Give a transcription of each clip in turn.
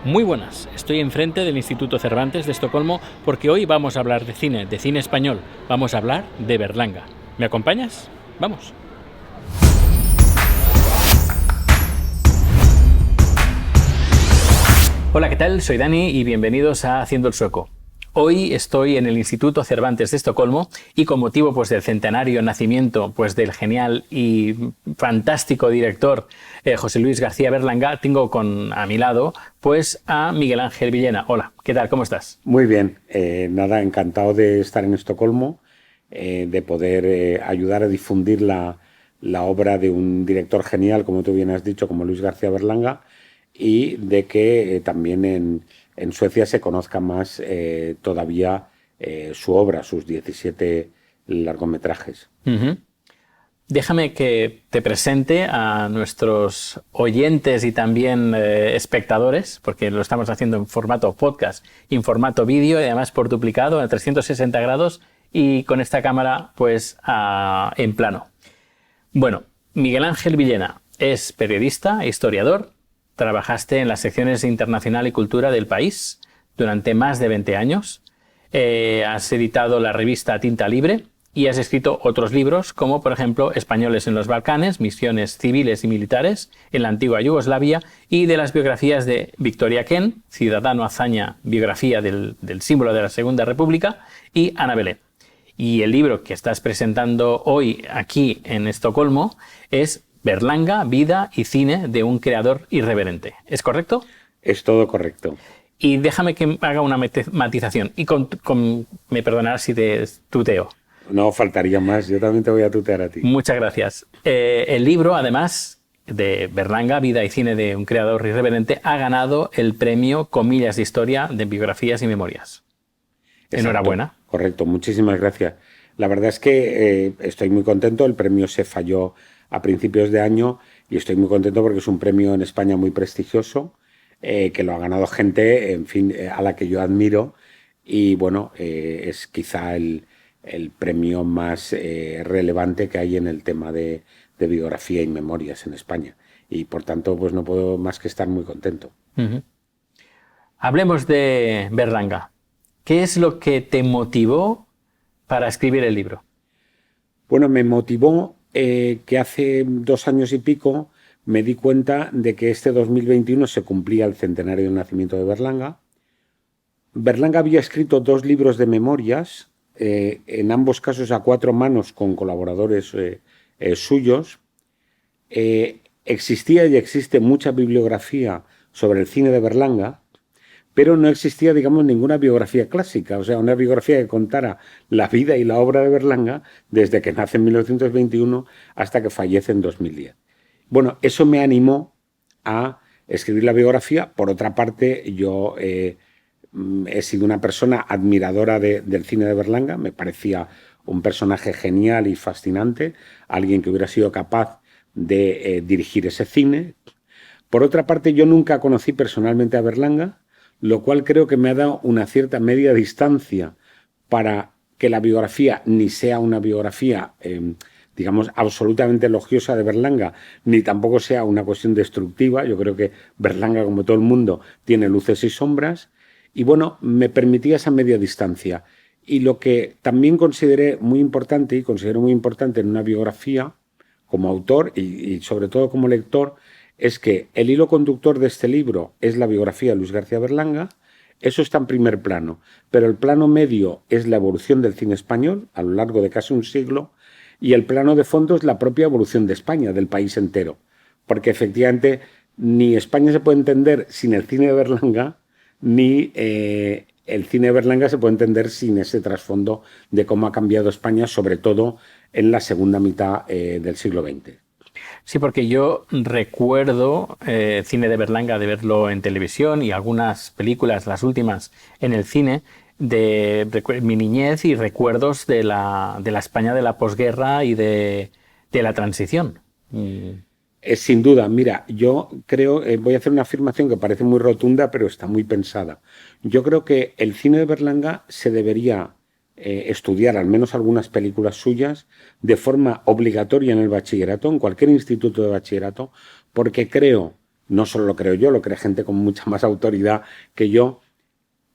Muy buenas, estoy enfrente del Instituto Cervantes de Estocolmo porque hoy vamos a hablar de cine español. Vamos a hablar de Berlanga. ¿Me acompañas? Vamos. Hola, ¿qué tal? Soy Dani y bienvenidos a Haciendo el Sueco. Hoy estoy en el Instituto Cervantes de Estocolmo y con motivo del centenario nacimiento del genial y fantástico director José Luis García Berlanga, tengo a mi lado a Miguel Ángel Villena. Hola, ¿qué tal? ¿Cómo estás? Muy bien, encantado de estar en Estocolmo, de poder ayudar a difundir la obra de un director genial, como tú bien has dicho, como Luis García Berlanga, y de que también en Suecia se conozca más todavía su obra, sus 17 largometrajes. Uh-huh. Déjame que te presente a nuestros oyentes y también espectadores, porque lo estamos haciendo en formato podcast y en formato vídeo, y además por duplicado a 360 grados y con esta cámara en plano. Bueno, Miguel Ángel Villena es periodista e historiador. Trabajaste en las secciones Internacional y Cultura del País durante más de 20 años. Has editado la revista Tinta Libre y has escrito otros libros como, por ejemplo, Españoles en los Balcanes, misiones civiles y militares en la antigua Yugoslavia, y de las biografías de Victoria Kent, Ciudadano Hazaña, biografía del símbolo de la Segunda República, y Ana Belén. Y el libro que estás presentando hoy aquí en Estocolmo es Berlanga, vida y cine de un creador irreverente. ¿Es correcto? Es todo correcto. Y déjame que haga una matización. Y me perdonarás si te tuteo. No faltaría más, yo también te voy a tutear a ti. Muchas gracias. El libro, además de Berlanga, vida y cine de un creador irreverente, ha ganado el premio Comillas de Historia de Biografías y Memorias. Exacto. Enhorabuena. Correcto, muchísimas gracias. La verdad es que estoy muy contento. El premio se falló a principios de año y estoy muy contento porque es un premio en España muy prestigioso, que lo ha ganado gente, en fin, a la que yo admiro, y bueno, es quizá el premio más relevante que hay en el tema de biografía y memorias en España, y por tanto pues no puedo más que estar muy contento. Uh-huh. Hablemos de Berlanga. ¿Qué es lo que te motivó para escribir el libro? Bueno, me motivó que hace 2 años y pico me di cuenta de que este 2021 se cumplía el centenario del nacimiento de Berlanga. Berlanga había escrito 2 libros de memorias, en ambos casos a 4 manos con colaboradores suyos. Existía y existe mucha bibliografía sobre el cine de Berlanga, pero no existía, digamos, ninguna biografía clásica, o sea, una biografía que contara la vida y la obra de Berlanga desde que nace en 1921 hasta que fallece en 2010. Bueno, eso me animó a escribir la biografía. Por otra parte, yo he sido una persona admiradora del cine de Berlanga. Me parecía un personaje genial y fascinante, alguien que hubiera sido capaz de dirigir ese cine. Por otra parte, yo nunca conocí personalmente a Berlanga, lo cual creo que me ha dado una cierta media distancia para que la biografía ni sea una biografía, digamos, absolutamente elogiosa de Berlanga, ni tampoco sea una cuestión destructiva. Yo creo que Berlanga, como todo el mundo, tiene luces y sombras. Y bueno, me permitía esa media distancia. Y lo que también consideré muy importante, y considero muy importante en una biografía, como autor y sobre todo como lector, es que el hilo conductor de este libro es la biografía de Luis García Berlanga. Eso está en primer plano, pero el plano medio es la evolución del cine español a lo largo de casi un siglo, y el plano de fondo es la propia evolución de España, del país entero, porque efectivamente ni España se puede entender sin el cine de Berlanga, ni el cine de Berlanga se puede entender sin ese trasfondo de cómo ha cambiado España, sobre todo en la segunda mitad del siglo XX. Sí, porque yo recuerdo cine de Berlanga, de verlo en televisión y algunas películas, las últimas, en el cine, de mi niñez y recuerdos de la España de la posguerra y de la transición. Sin duda, mira, yo creo, voy a hacer una afirmación que parece muy rotunda, pero está muy pensada. Yo creo que el cine de Berlanga se debería estudiar al menos algunas películas suyas de forma obligatoria en el bachillerato, en cualquier instituto de bachillerato, porque creo no solo lo creo yo, lo cree gente con mucha más autoridad que yo,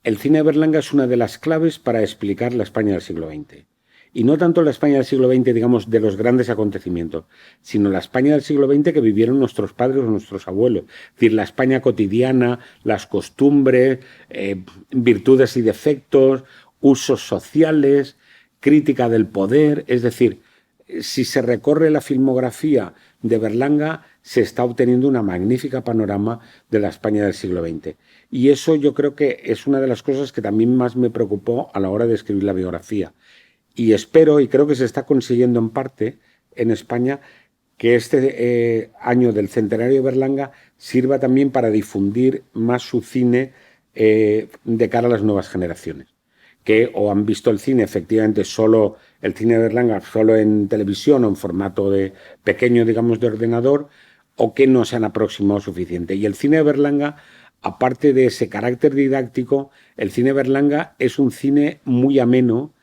el cine de Berlanga es una de las claves para explicar la España del siglo XX. Y no tanto la España del siglo XX, digamos, de los grandes acontecimientos, sino la España del siglo XX que vivieron nuestros padres o nuestros abuelos. Es decir, la España cotidiana, las costumbres, virtudes y defectos, usos sociales, crítica del poder. Es decir, si se recorre la filmografía de Berlanga, se está obteniendo una magnífica panorama de la España del siglo XX. Y eso yo creo que es una de las cosas que también más me preocupó a la hora de escribir la biografía. Y espero, y creo que se está consiguiendo en parte en España, que este año del centenario de Berlanga sirva también para difundir más su cine de cara a las nuevas generaciones, que o han visto el cine efectivamente solo, el cine de Berlanga solo en televisión o en formato de pequeño, digamos, de ordenador, o que no se han aproximado suficiente. Y el cine de Berlanga, aparte de ese carácter didáctico, el cine de Berlanga es un cine muy ameno,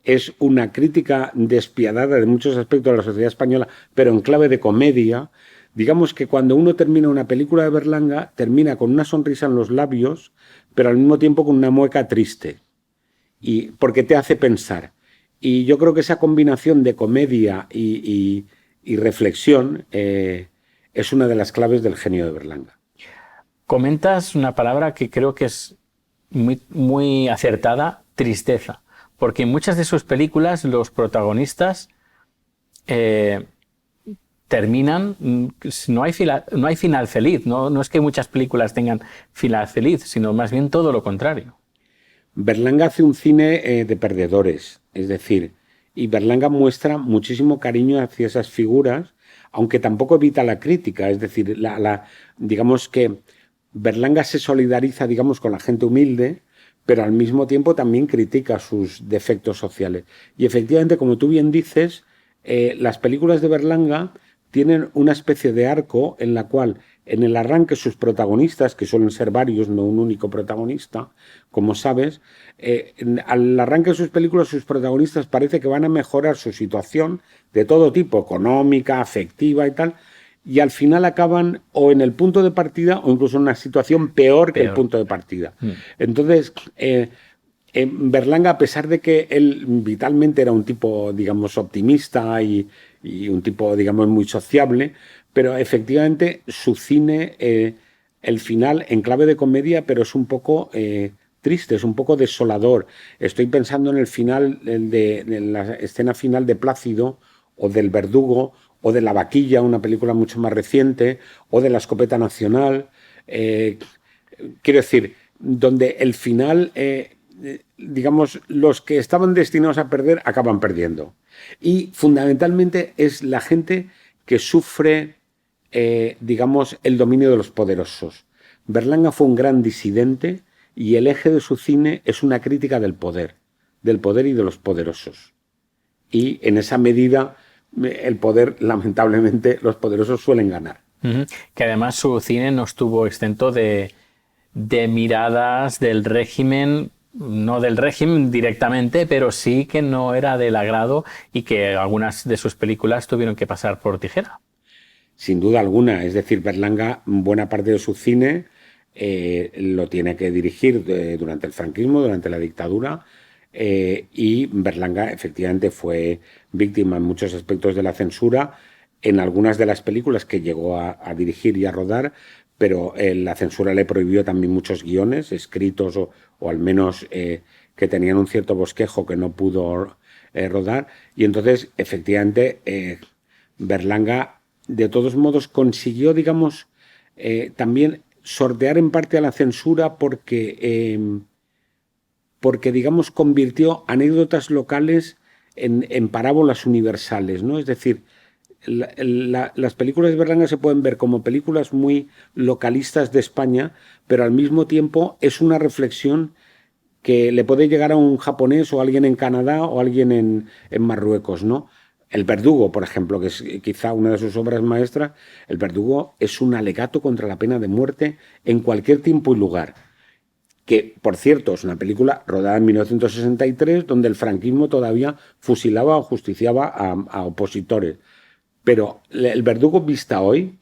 es una crítica despiadada de muchos aspectos de la sociedad española, pero en clave de comedia. Digamos que cuando uno termina una película de Berlanga, termina con una sonrisa en los labios, pero al mismo tiempo con una mueca triste, y porque te hace pensar. Y yo creo que esa combinación de comedia y reflexión es una de las claves del genio de Berlanga. Comentas una palabra que creo que es muy acertada, tristeza. Porque en muchas de sus películas los protagonistas terminan, no hay final feliz, no es que muchas películas tengan final feliz, sino más bien todo lo contrario. Berlanga hace un cine de perdedores, es decir, y Berlanga muestra muchísimo cariño hacia esas figuras, aunque tampoco evita la crítica, es decir, digamos que Berlanga se solidariza, digamos, con la gente humilde, pero al mismo tiempo también critica sus defectos sociales. Y efectivamente, como tú bien dices, las películas de Berlanga tienen una especie de arco en la cual en el arranque sus protagonistas, que suelen ser varios, no un único protagonista, como sabes, al arranque de sus películas sus protagonistas parece que van a mejorar su situación de todo tipo, económica, afectiva y tal, y al final acaban o en el punto de partida o incluso en una situación peor que el punto de partida. Entonces, Berlanga, a pesar de que él vitalmente era un tipo, digamos, optimista y un tipo, digamos, muy sociable, pero efectivamente su cine, el final, en clave de comedia, pero es un poco triste, es un poco desolador. Estoy pensando en el final, en la escena final de Plácido o del Verdugo, o de La Vaquilla, una película mucho más reciente, o de La Escopeta Nacional. Quiero decir, donde el final, digamos, los que estaban destinados a perder acaban perdiendo. Y fundamentalmente es la gente que sufre, digamos, el dominio de los poderosos. Berlanga fue un gran disidente y el eje de su cine es una crítica del poder y de los poderosos. Y en esa medida el poder, lamentablemente, los poderosos suelen ganar. Que además su cine no estuvo exento de miradas del régimen, no del régimen directamente, pero sí que no era del agrado y que algunas de sus películas tuvieron que pasar por tijera. Sin duda alguna, es decir, Berlanga, buena parte de su cine lo tiene que dirigir durante el franquismo, durante la dictadura, y Berlanga efectivamente fue víctima en muchos aspectos de la censura en algunas de las películas que llegó a dirigir y a rodar, pero la censura le prohibió también muchos guiones escritos o al menos que tenían un cierto bosquejo que no pudo rodar, y entonces efectivamente Berlanga de todos modos consiguió, digamos, también sortear en parte a la censura porque digamos, convirtió anécdotas locales en parábolas universales, ¿no? Es decir, las películas de Berlanga se pueden ver como películas muy localistas de España, pero al mismo tiempo es una reflexión que le puede llegar a un japonés o a alguien en Canadá o a alguien en Marruecos, ¿no? El Verdugo, por ejemplo, que es quizá una de sus obras maestras, El Verdugo es un alegato contra la pena de muerte en cualquier tiempo y lugar. Que, por cierto, es una película rodada en 1963, donde el franquismo todavía fusilaba o justiciaba a opositores. Pero El Verdugo, vista hoy,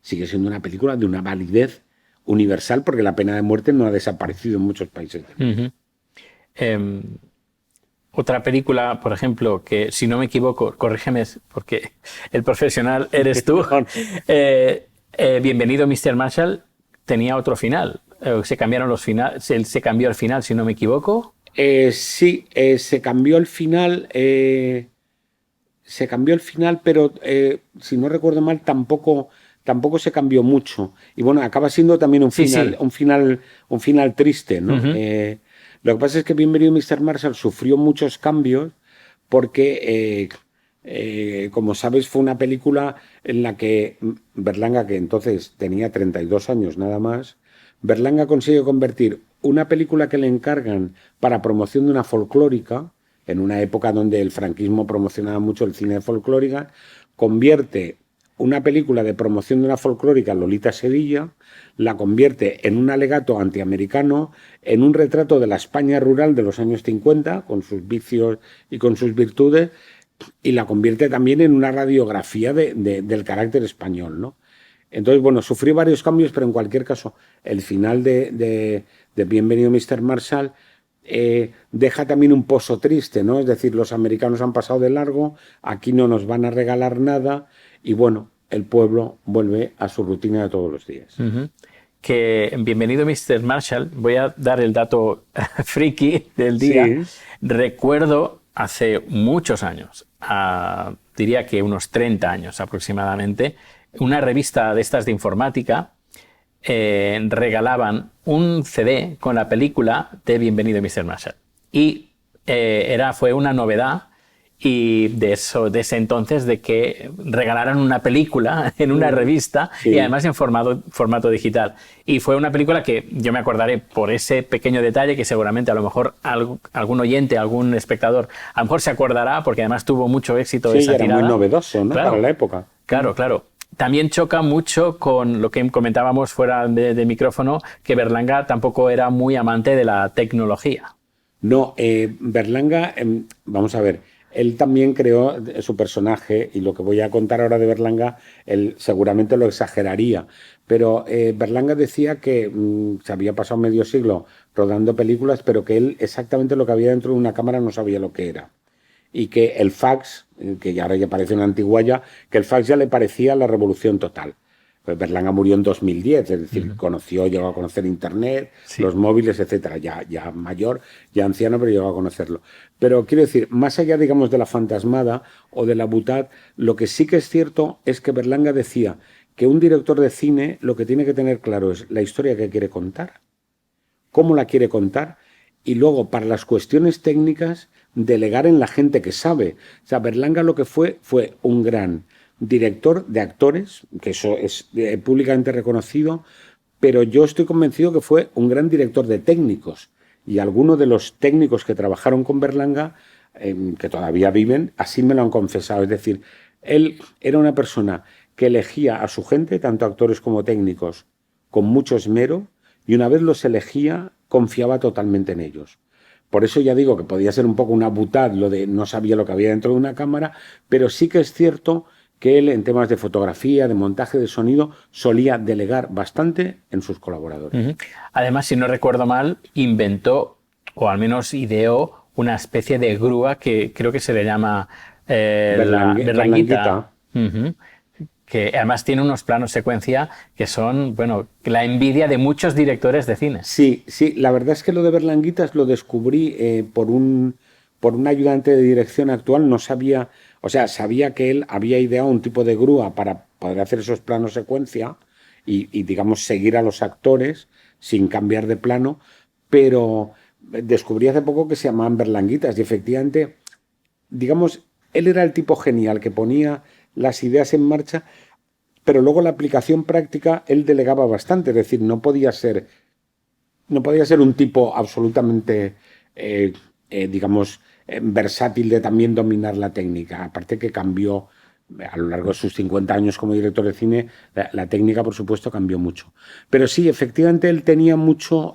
sigue siendo una película de una validez universal porque la pena de muerte no ha desaparecido en muchos países. Otra película, por ejemplo, que si no me equivoco, corrígeme porque el profesional eres tú, Bienvenido Mr. Marshall tenía otro final. Se cambiaron los finales, se cambió el final, si no me equivoco. Sí, se cambió el final. Se cambió el final, pero si no recuerdo mal, tampoco se cambió mucho. Y bueno, acaba siendo también un final, sí. un final triste, ¿no? Lo que pasa es que Bienvenido Mr. Marshall sufrió muchos cambios porque, como sabes, fue una película en la que Berlanga, que entonces tenía 32 años nada más, Berlanga consigue convertir una película que le encargan para promoción de una folclórica, en una época donde el franquismo promocionaba mucho el cine de folclórica, convierte una película de promoción de una folclórica, Lolita Sevilla, la convierte en un alegato antiamericano, en un retrato de la España rural de los años 50, con sus vicios y con sus virtudes, y la convierte también en una radiografía del carácter español, ¿no? Entonces, bueno, sufrió varios cambios, pero en cualquier caso, el final de Bienvenido Mr. Marshall deja también un pozo triste, ¿no? Es decir, los americanos han pasado de largo, aquí no nos van a regalar nada y bueno, el pueblo vuelve a su rutina de todos los días. Que en Bienvenido Mr. Marshall, voy a dar el dato friki del día. Sí. Recuerdo hace muchos años, diría que unos 30 años aproximadamente, una revista de estas de informática regalaban un CD con la película de Bienvenido Mr. Marshall. Y fue una novedad y de ese entonces de que regalaran una película en una revista y además en formato digital. Y fue una película que yo me acordaré por ese pequeño detalle que seguramente a lo mejor algún oyente, algún espectador, a lo mejor se acordará porque además tuvo mucho éxito esa tirada. Sí, era muy novedoso, ¿no? Claro, para la época. Claro. También choca mucho con lo que comentábamos fuera de micrófono, que Berlanga tampoco era muy amante de la tecnología. No, Berlanga, vamos a ver, él también creó su personaje y lo que voy a contar ahora de Berlanga, él seguramente lo exageraría, pero Berlanga decía que se había pasado medio siglo rodando películas, pero que él exactamente lo que había dentro de una cámara no sabía lo que era. Y que el fax, que ahora ya parece una antigualla, que el fax ya le parecía la revolución total. Pues Berlanga murió en 2010, es decir, llegó a conocer Internet, los móviles, etcétera. Ya mayor, ya anciano, pero llegó a conocerlo. Pero quiero decir, más allá, digamos, de la fantasmada o de la butad, lo que sí que es cierto es que Berlanga decía que un director de cine lo que tiene que tener claro es la historia que quiere contar, cómo la quiere contar, y luego, para las cuestiones técnicas, delegar en la gente que sabe. O sea, Berlanga lo que fue un gran director de actores, que eso es públicamente reconocido, pero yo estoy convencido que fue un gran director de técnicos. Y algunos de los técnicos que trabajaron con Berlanga, que todavía viven, así me lo han confesado. Es decir, él era una persona que elegía a su gente, tanto actores como técnicos, con mucho esmero, y una vez los elegía, confiaba totalmente en ellos. Por eso ya digo que podía ser un poco una butad lo de no sabía lo que había dentro de una cámara, pero sí que es cierto que él en temas de fotografía, de montaje de sonido, solía delegar bastante en sus colaboradores. Además, si no recuerdo mal, inventó, o al menos ideó, una especie de grúa que creo que se le llama la Berlanguita. Que además tiene unos planos secuencia que son, bueno, la envidia de muchos directores de cine. Sí, la verdad es que lo de Berlanguitas lo descubrí por un ayudante de dirección actual. No sabía, o sea, sabía que él había ideado un tipo de grúa para poder hacer esos planos secuencia y digamos, seguir a los actores sin cambiar de plano, pero descubrí hace poco que se llamaban Berlanguitas y efectivamente, digamos, él era el tipo genial que ponía las ideas en marcha, pero luego la aplicación práctica él delegaba bastante, es decir, no podía ser un tipo absolutamente, digamos, versátil de también dominar la técnica. Aparte que cambió, a lo largo de sus 50 años como director de cine, la técnica, por supuesto, cambió mucho. Pero sí, efectivamente, él tenía mucho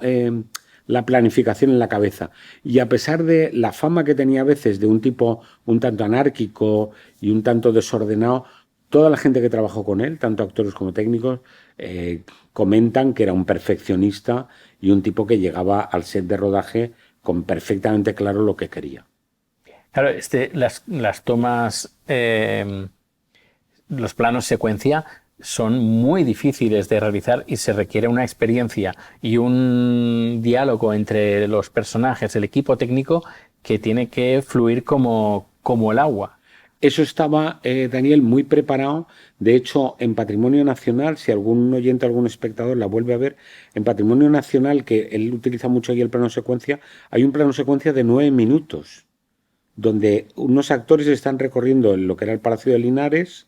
la planificación en la cabeza. Y a pesar de la fama que tenía a veces de un tipo un tanto anárquico y un tanto desordenado, Toda la gente que trabajó con él, tanto actores como técnicos, comentan que era un perfeccionista y un tipo que llegaba al set de rodaje con perfectamente claro lo que quería. Claro, las tomas, los planos secuencia son muy difíciles de realizar y se requiere una experiencia y un diálogo entre los personajes, el equipo técnico, que tiene que fluir como el agua. Eso estaba, Daniel, muy preparado. De hecho, en Patrimonio Nacional, si algún oyente, algún espectador la vuelve a ver, en Patrimonio Nacional, que él utiliza mucho ahí el plano secuencia, hay un plano secuencia de 9 minutos, donde unos actores están recorriendo lo que era el Palacio de Linares,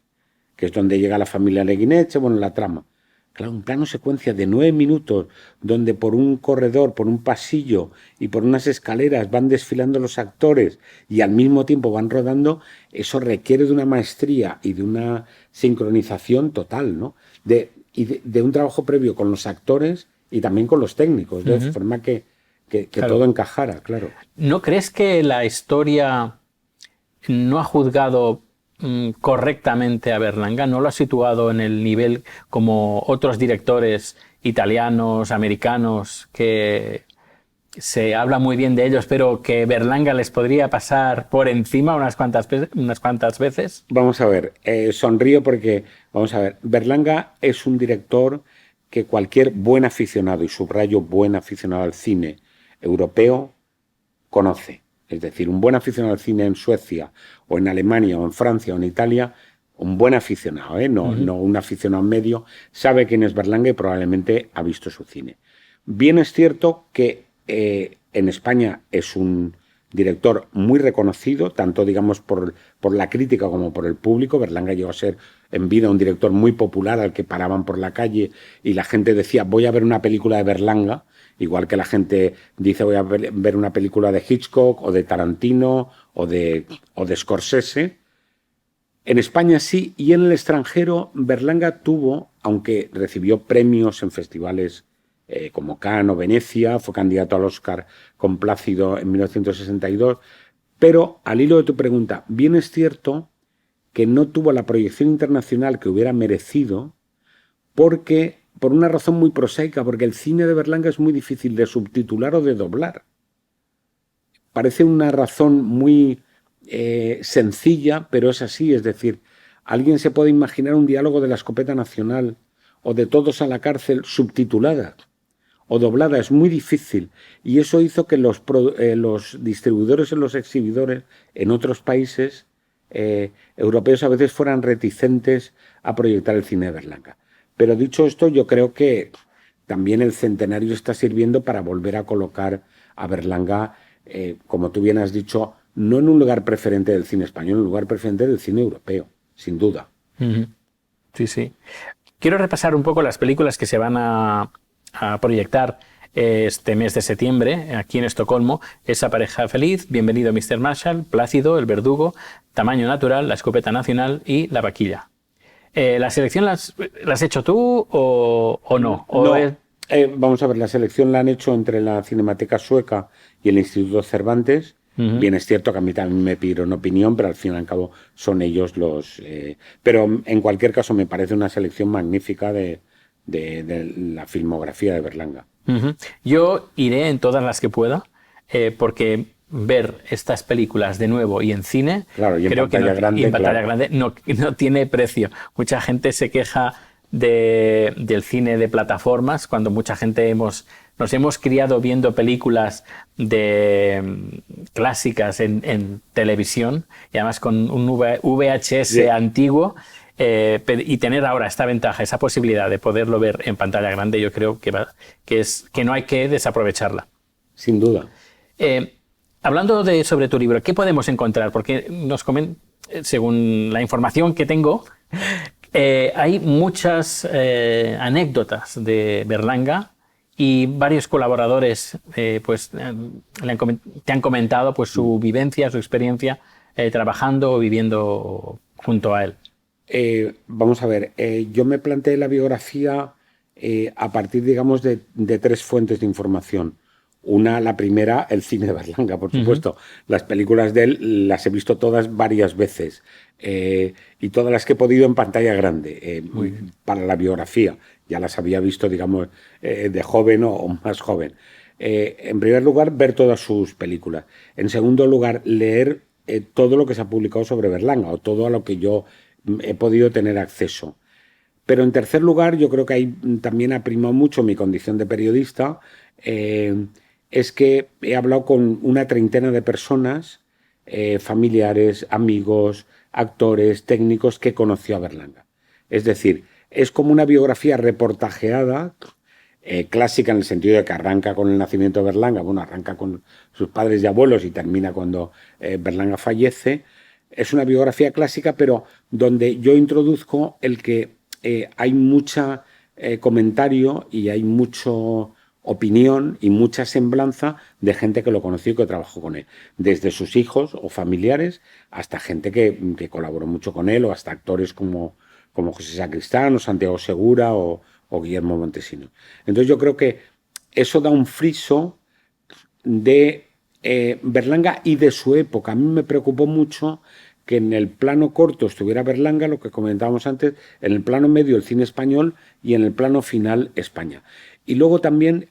que es donde llega la familia Leguineche, bueno, la trama. Claro, un plano secuencia de 9 minutos, donde por un corredor, por un pasillo y por unas escaleras van desfilando los actores y al mismo tiempo van rodando, eso requiere de una maestría y de una sincronización total, ¿no? De un trabajo previo con los actores y también con los técnicos, de forma que Claro. todo encajara, claro. ¿No crees que la historia no ha juzgado correctamente a Berlanga? ¿No lo ha situado en el nivel como otros directores italianos, americanos, que se habla muy bien de ellos, pero que Berlanga les podría pasar por encima unas cuantas veces? Vamos a ver, sonrío porque, vamos a ver, Berlanga es un director que cualquier buen aficionado, y subrayo buen aficionado al cine europeo, conoce. Es decir, un buen aficionado al cine en Suecia, o en Alemania, o en Francia, o en Italia, un buen aficionado, no un aficionado medio, sabe quién es Berlanga y probablemente ha visto su cine. Bien es cierto que en España es un director muy reconocido, tanto digamos por la crítica como por el público. Berlanga llegó a ser en vida un director muy popular al que paraban por la calle y la gente decía voy a ver una película de Berlanga, igual que la gente dice voy a ver una película de Hitchcock o de Tarantino o de Scorsese. En España sí, y en el extranjero Berlanga tuvo, aunque recibió premios en festivales como Cannes o Venecia, fue candidato al Oscar con Plácido en 1962, pero al hilo de tu pregunta, bien es cierto que no tuvo la proyección internacional que hubiera merecido por una razón muy prosaica, porque el cine de Berlanga es muy difícil de subtitular o de doblar. Parece una razón muy sencilla, pero es así, es decir, alguien se puede imaginar un diálogo de la escopeta nacional o de Todos a la cárcel subtitulada o doblada, es muy difícil, y eso hizo que los distribuidores y los exhibidores en otros países europeos a veces fueran reticentes a proyectar el cine de Berlanga. Pero dicho esto, yo creo que también el centenario está sirviendo para volver a colocar a Berlanga, como tú bien has dicho, no en un lugar preferente del cine español, en un lugar preferente del cine europeo, sin duda. Sí, sí. Quiero repasar un poco las películas que se van a proyectar este mes de septiembre aquí en Estocolmo. Esa pareja feliz, Bienvenido Mr. Marshall, Plácido, El verdugo, Tamaño natural, La escopeta nacional y La vaquilla. ¿La selección la has hecho tú o no? No. Vamos a ver, la selección la han hecho entre la Cinemateca Sueca y el Instituto Cervantes. Bien, es cierto que a mí también me pidieron opinión, pero al fin y al cabo son ellos los... pero en cualquier caso me parece una selección magnífica de la filmografía de Berlanga. Yo iré en todas las que pueda, porque ver estas películas de nuevo y en cine, claro, y en creo pantalla que grande, y en pantalla claro. grande no tiene precio. Mucha gente se queja del cine de plataformas, cuando mucha gente nos hemos criado viendo películas clásicas en televisión, y además con un VHS antiguo. Y tener ahora esta ventaja, esa posibilidad de poderlo ver en pantalla grande, yo creo que no hay que desaprovecharla. Sin duda. Hablando sobre tu libro, ¿qué podemos encontrar? Porque según la información que tengo, hay muchas anécdotas de Berlanga y varios colaboradores te han comentado pues, su vivencia, su experiencia trabajando o viviendo junto a él. Vamos a ver, yo me planteé la biografía a partir, digamos, de tres fuentes de información. La primera, el cine de Berlanga, por supuesto. Las películas de él las he visto todas varias veces y todas las que he podido en pantalla grande para la biografía. Ya las había visto, digamos, de joven o más joven. En primer lugar, ver todas sus películas. En segundo lugar, leer todo lo que se ha publicado sobre Berlanga o todo a lo que yo he podido tener acceso. Pero en tercer lugar, yo creo que ahí también ha primado mucho mi condición de periodista. Es que he hablado con una treintena de personas, familiares, amigos, actores, técnicos que conoció a Berlanga. Es decir, es como una biografía reportajeada, clásica en el sentido de que arranca con el nacimiento de Berlanga, bueno, arranca con sus padres y abuelos y termina cuando Berlanga fallece. Es una biografía clásica, pero donde yo introduzco el que hay mucha comentario y hay mucho opinión y mucha semblanza de gente que lo conoció y que trabajó con él, desde sus hijos o familiares hasta gente que colaboró mucho con él o hasta actores como José Sacristán o Santiago Segura o Guillermo Montesino. Entonces yo creo que eso da un friso de Berlanga y de su época. A mí me preocupó mucho que en el plano corto estuviera Berlanga, lo que comentábamos antes, en el plano medio el cine español y en el plano final España. Y luego también,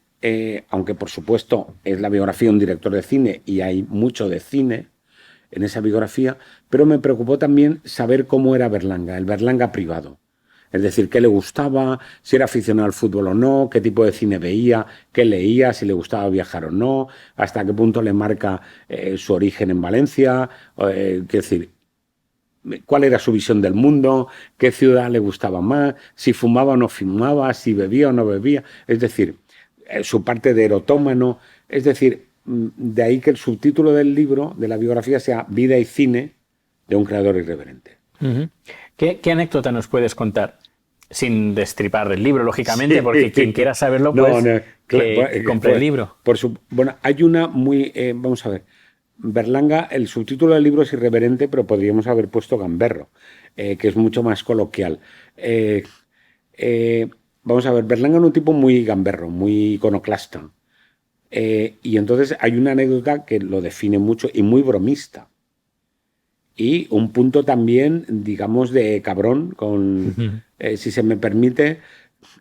aunque por supuesto es la biografía de un director de cine y hay mucho de cine en esa biografía, pero me preocupó también saber cómo era Berlanga, el Berlanga privado. Es decir, qué le gustaba, si era aficionado al fútbol o no, qué tipo de cine veía, qué leía, si le gustaba viajar o no, hasta qué punto le marca su origen en Valencia, qué decir, cuál era su visión del mundo, qué ciudad le gustaba más, si fumaba o no fumaba, si bebía o no bebía, es decir, su parte de erotómano, es decir, de ahí que el subtítulo del libro, de la biografía, sea Vida y cine de un creador irreverente. ¿Qué anécdota nos puedes contar? Sin destripar el libro, lógicamente, porque quien quiera saberlo, pues que compre el libro. Bueno, hay una muy... vamos a ver. Berlanga, el subtítulo del libro es irreverente, pero podríamos haber puesto gamberro, que es mucho más coloquial. Vamos a ver, Berlanga es un tipo muy gamberro, muy iconoclasta. Y entonces hay una anécdota que lo define mucho y muy bromista. Y un punto también, digamos, de cabrón, si se me permite,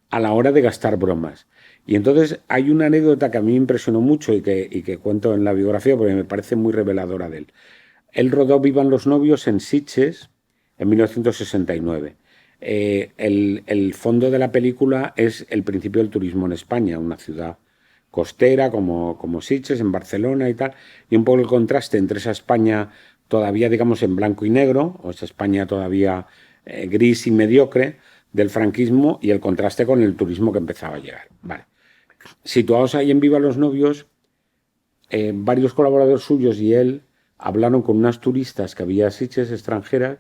a la hora de gastar bromas. Y entonces hay una anécdota que a mí me impresionó mucho y que cuento en la biografía porque me parece muy reveladora de él. Él rodó Vivan los novios en Sitges en 1969. El fondo de la película es el principio del turismo en España, una ciudad costera como Sitges, en Barcelona y tal, y un poco el contraste entre esa España todavía, digamos, en blanco y negro, o esa España todavía gris y mediocre del franquismo, y el contraste con el turismo que empezaba a llegar. Vale. Situados ahí en Viva los novios, varios colaboradores suyos y él hablaron con unas turistas que había Sitges extranjeras,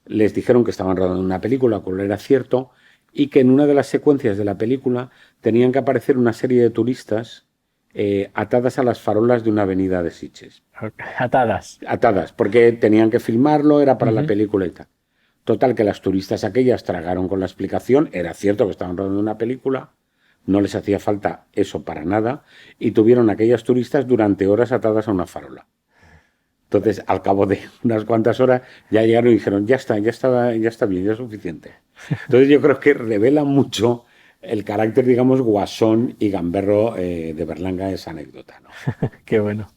les dijeron que estaban rodando una película, que era cierto, y que en una de las secuencias de la película tenían que aparecer una serie de turistas atadas a las farolas de una avenida de Sitges. Atadas, porque tenían que filmarlo, era para la película y tal. Total, que las turistas aquellas tragaron con la explicación, era cierto que estaban rodando una película, no les hacía falta eso para nada, y tuvieron aquellas turistas durante horas atadas a una farola. Entonces, al cabo de unas cuantas horas, ya llegaron y dijeron, ya está bien, ya es suficiente. Entonces, yo creo que revela mucho el carácter, digamos, guasón y gamberro de Berlanga, esa anécdota, ¿no? Qué bueno,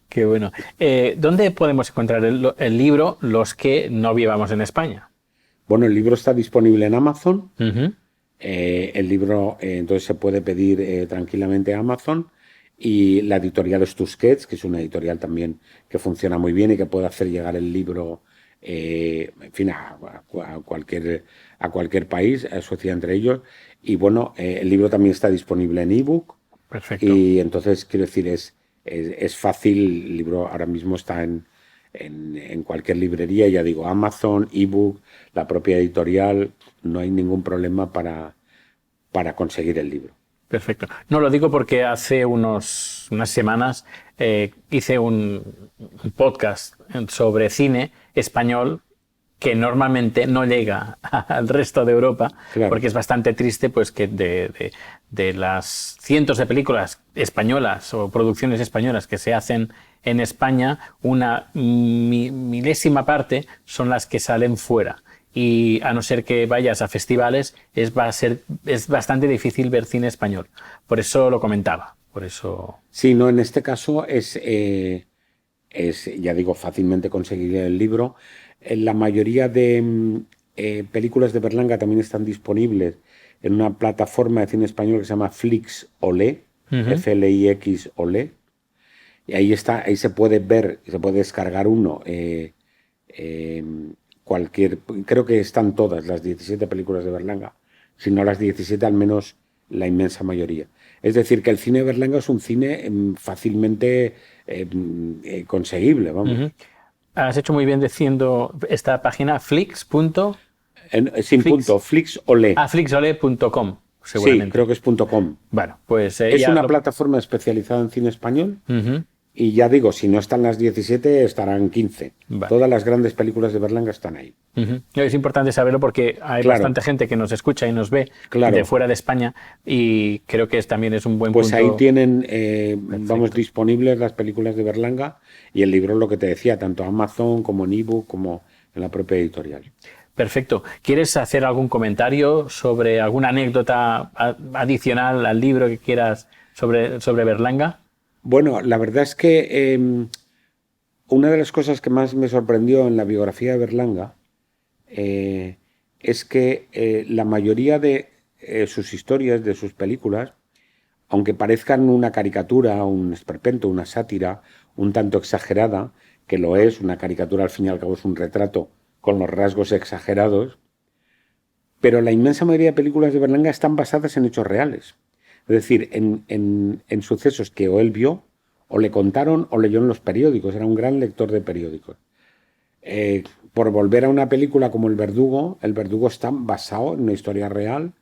qué bueno. ¿Dónde podemos encontrar el libro los que no vivamos en España? Bueno, el libro está disponible en Amazon. El libro, entonces, se puede pedir tranquilamente a Amazon. Y la editorial es Tusquets, que es una editorial también que funciona muy bien y que puede hacer llegar el libro en fin, a cualquier país, a Suecia entre ellos. Y bueno, el libro también está disponible en ebook. Perfecto. Y entonces, quiero decir, es fácil. El libro ahora mismo está en cualquier librería, ya digo, Amazon, ebook, la propia editorial. No hay ningún problema para conseguir el libro. Perfecto. No, lo digo porque hace unas semanas hice un podcast sobre cine español que normalmente no llega al resto de Europa, Claro. porque es bastante triste pues que de las cientos de películas españolas o producciones españolas que se hacen en España, una milésima parte son las que salen fuera. Y a no ser que vayas a festivales, es bastante difícil ver cine español. Por eso lo comentaba. Por eso... Sí, no, en este caso ya digo, fácilmente conseguible el libro. La mayoría de películas de Berlanga también están disponibles en una plataforma de cine español que se llama Flix Olé, Flix Olé. Y ahí está, ahí se puede ver, se puede descargar uno. Creo que están todas las 17 películas de Berlanga. Si no las 17, al menos la inmensa mayoría. Es decir, que el cine de Berlanga es un cine fácilmente conseguible, vamos. Has hecho muy bien diciendo esta página Flix. Sin punto, Flix Olé. Flixolé.com, Sí, seguramente. creo que es .com. Bueno, pues Es ya una plataforma especializada en cine español. Y ya digo, si no están las 17, estarán 15. Vale. Todas las grandes películas de Berlanga están ahí. Es importante saberlo porque hay Claro. bastante gente que nos escucha y nos ve Claro. de fuera de España y creo que también es un buen Pues punto. ahí tienen, vamos, disponibles las películas de Berlanga y el libro, lo que te decía, tanto Amazon como en ebook como en la propia editorial. Perfecto. ¿Quieres hacer algún comentario sobre alguna anécdota adicional al libro que quieras sobre Berlanga? Bueno, la verdad es que una de las cosas que más me sorprendió en la biografía de Berlanga es que la mayoría de sus historias, de sus películas, aunque parezcan una caricatura, un esperpento, una sátira, un tanto exagerada, que lo es, una caricatura al fin y al cabo es un retrato con los rasgos exagerados, pero la inmensa mayoría de películas de Berlanga están basadas en hechos reales. Es decir, en sucesos que o él vio, o le contaron, o leyó en los periódicos. Era un gran lector de periódicos. Por volver a una película como El Verdugo está basado en una historia real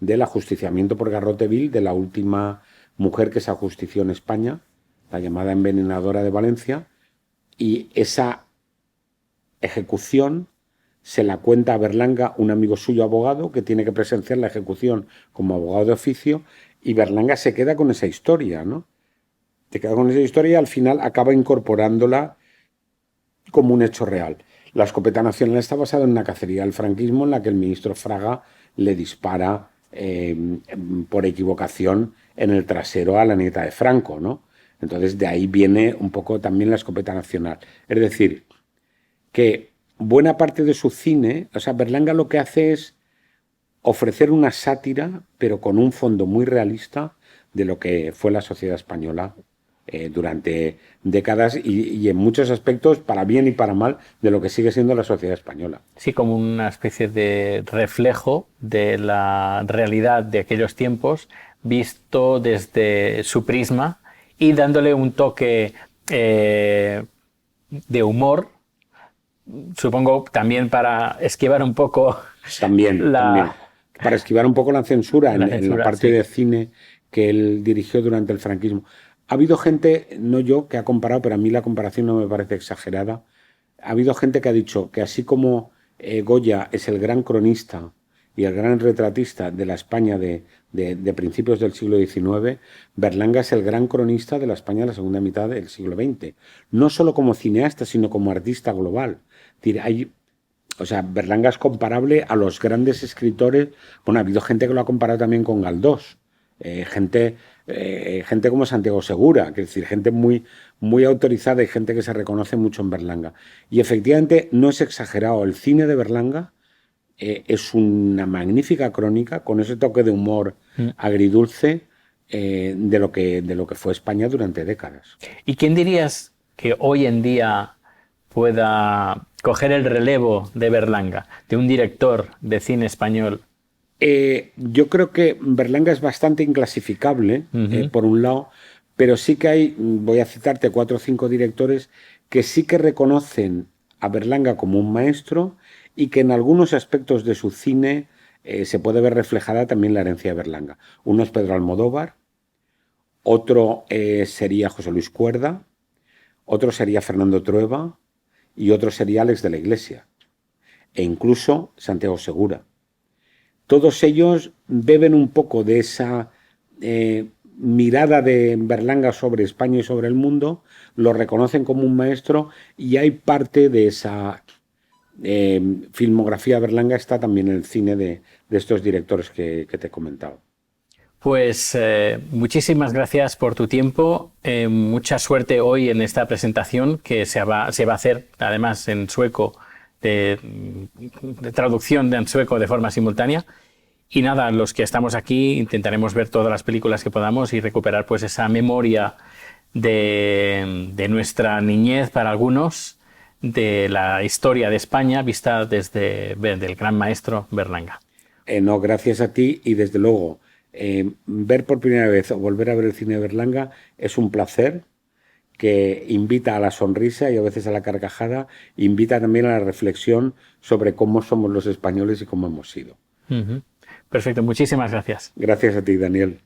del ajusticiamiento por garrote vil de la última mujer que se ajustició en España, la llamada envenenadora de Valencia, y esa ejecución se la cuenta a Berlanga un amigo suyo abogado que tiene que presenciar la ejecución como abogado de oficio, y Berlanga se queda con esa historia, ¿no? Se queda con esa historia y al final acaba incorporándola como un hecho real. La escopeta nacional está basada en una cacería del franquismo en la que el ministro Fraga le dispara por equivocación en el trasero a la nieta de Franco, ¿no? Entonces de ahí viene un poco también la escopeta nacional. Es decir, que buena parte de su cine, o sea, Berlanga lo que hace es ofrecer una sátira, pero con un fondo muy realista de lo que fue la sociedad española durante décadas y en muchos aspectos, para bien y para mal, de lo que sigue siendo la sociedad española. Sí, como una especie de reflejo de la realidad de aquellos tiempos, visto desde su prisma y dándole un toque de humor, supongo también para esquivar un poco También. Para esquivar un poco la censura, en la parte de cine que él dirigió durante el franquismo. Ha habido gente, no yo, que ha comparado, pero a mí la comparación no me parece exagerada. Ha habido gente que ha dicho que así como Goya es el gran cronista y el gran retratista de la España de principios del siglo XIX, Berlanga es el gran cronista de la España de la segunda mitad del siglo XX. No solo como cineasta, sino como artista global. Berlanga es comparable a los grandes escritores. Bueno, ha habido gente que lo ha comparado también con Galdós. Gente como Santiago Segura, que es decir, gente muy, muy autorizada y gente que se reconoce mucho en Berlanga. Y efectivamente no es exagerado. El cine de Berlanga es una magnífica crónica con ese toque de humor agridulce de lo que fue España durante décadas. ¿Y quién dirías que hoy en día pueda coger el relevo de Berlanga, de un director de cine español? Yo creo que Berlanga es bastante inclasificable, por un lado, pero sí que hay, voy a citarte 4 o 5 directores que sí que reconocen a Berlanga como un maestro y que en algunos aspectos de su cine se puede ver reflejada también la herencia de Berlanga. Uno es Pedro Almodóvar, otro sería José Luis Cuerda, otro sería Fernando Trueba y otro sería Alex de la Iglesia. e incluso Santiago Segura. Todos ellos beben un poco de esa mirada de Berlanga sobre España y sobre el mundo, lo reconocen como un maestro y hay parte de esa filmografía Berlanga está también en el cine de estos directores que te he comentado. Pues muchísimas gracias por tu tiempo, mucha suerte hoy en esta presentación que se va a hacer además en sueco, de traducción en sueco de forma simultánea. Y nada, los que estamos aquí intentaremos ver todas las películas que podamos y recuperar pues esa memoria de nuestra niñez para algunos, de la historia de España vista desde del gran maestro Berlanga. No, gracias a ti y desde luego ver por primera vez o volver a ver el cine de Berlanga es un placer que invita a la sonrisa y a veces a la carcajada, invita también a la reflexión sobre cómo somos los españoles y cómo hemos sido. Perfecto, muchísimas gracias. Gracias a ti, Daniel.